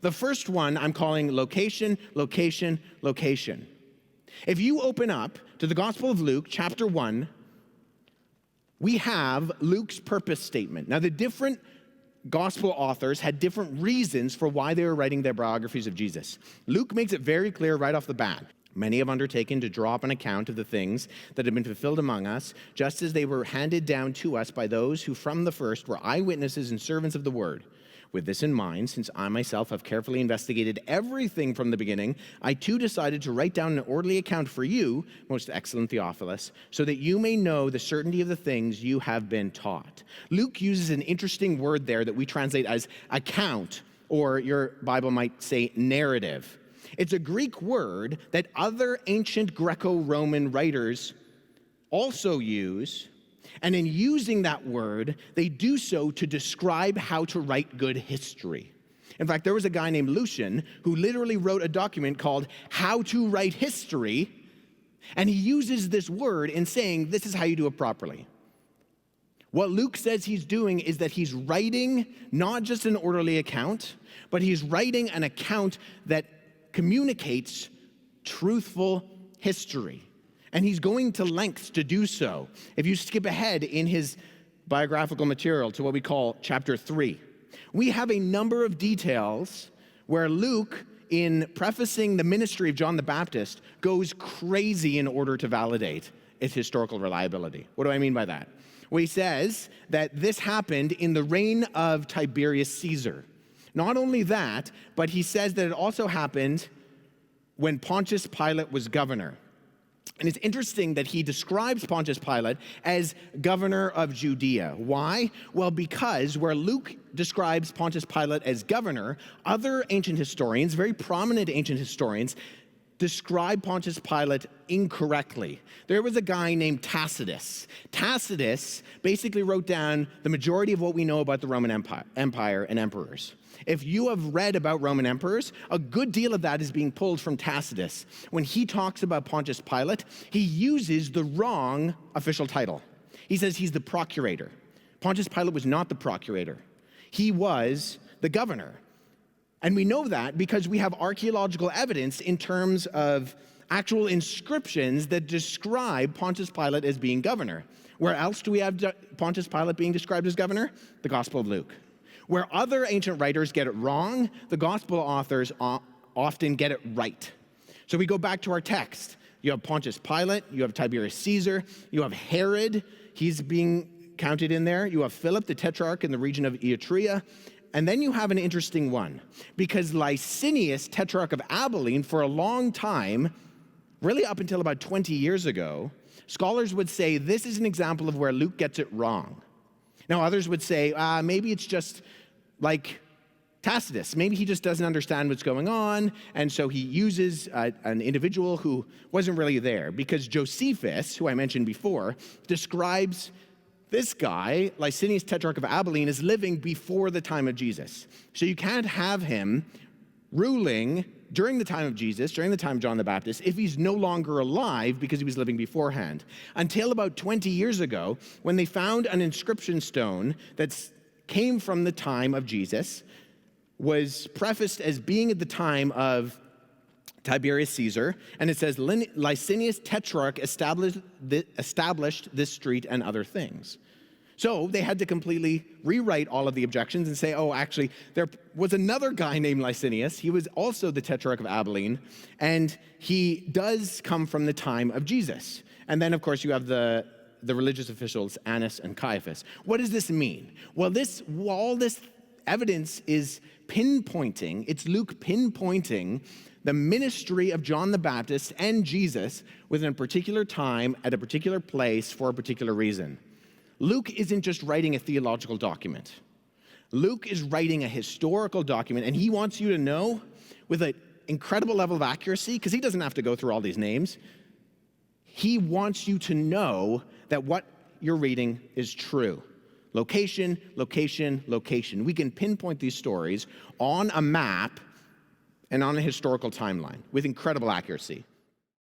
The first one I'm calling location, location, location. If you open up to the Gospel of Luke, chapter 1, we have Luke's purpose statement. Now, the different gospel authors had different reasons for why they were writing their biographies of Jesus. Luke makes it very clear right off the bat. Many have undertaken to draw up an account of the things that have been fulfilled among us, just as they were handed down to us by those who from the first were eyewitnesses and servants of the word. With this in mind, since I myself have carefully investigated everything from the beginning, I too decided to write down an orderly account for you, most excellent Theophilus, so that you may know the certainty of the things you have been taught. Luke uses an interesting word there that we translate as account, or your Bible might say narrative. It's a Greek word that other ancient Greco-Roman writers also use. And in using that word, they do so to describe how to write good history. In fact, there was a guy named Lucian who literally wrote a document called How to Write History, and he uses this word in saying this is how you do it properly. What Luke says he's doing is that he's writing not just an orderly account, but he's writing an account that communicates truthful history. And he's going to lengths to do so. If you skip ahead in his biographical material to what we call chapter 3, we have a number of details where Luke, in prefacing the ministry of John the Baptist, goes crazy in order to validate its historical reliability. What do I mean by that? Well, he says that this happened in the reign of Tiberius Caesar. Not only that, but he says that it also happened when Pontius Pilate was governor. And it's interesting that he describes Pontius Pilate as governor of Judea. Why? Well, because where Luke describes Pontius Pilate as governor, other ancient historians, very prominent ancient historians, describe Pontius Pilate incorrectly. There was a guy named Tacitus. Tacitus basically wrote down the majority of what we know about the Roman Empire and emperors. If you have read about Roman emperors, a good deal of that is being pulled from Tacitus. When he talks about Pontius Pilate, he uses the wrong official title. He says he's the procurator. Pontius Pilate was not the procurator. He was the governor. And we know that because we have archaeological evidence in terms of actual inscriptions that describe Pontius Pilate as being governor. Where else do we have Pontius Pilate being described as governor? The Gospel of Luke. Where other ancient writers get it wrong, the gospel authors often get it right. So we go back to our text. You have Pontius Pilate, you have Tiberius Caesar, you have Herod, he's being counted in there. You have Philip, the tetrarch in the region of Etruria. And then you have an interesting one, because Licinius, tetrarch of Abilene, for a long time, really up until about 20 years ago, scholars would say this is an example of where Luke gets it wrong. Now, others would say, maybe it's just like Tacitus. Maybe he just doesn't understand what's going on, and so he uses an individual who wasn't really there, because Josephus, who I mentioned before, describes this guy, Licinius, tetrarch of Abilene, as living before the time of Jesus. So you can't have him ruling during the time of Jesus, during the time of John the Baptist, if he's no longer alive because he was living beforehand. Until about 20 years ago, when they found an inscription stone that came from the time of Jesus, was prefaced as being at the time of Tiberius Caesar, and it says, Licinius Tetrarch established this street and other things. So they had to completely rewrite all of the objections and say, oh, actually, there was another guy named Licinius. He was also the Tetrarch of Abilene, and he does come from the time of Jesus. And then, of course, you have the religious officials, Annas and Caiaphas. What does this mean? Well, all this evidence is pinpointing, it's Luke pinpointing the ministry of John the Baptist and Jesus within a particular time, at a particular place, for a particular reason. Luke isn't just writing a theological document. Luke is writing a historical document, and he wants you to know with an incredible level of accuracy, because he doesn't have to go through all these names. He wants you to know that what you're reading is true. Location, location, location. We can pinpoint these stories on a map and on a historical timeline with incredible accuracy.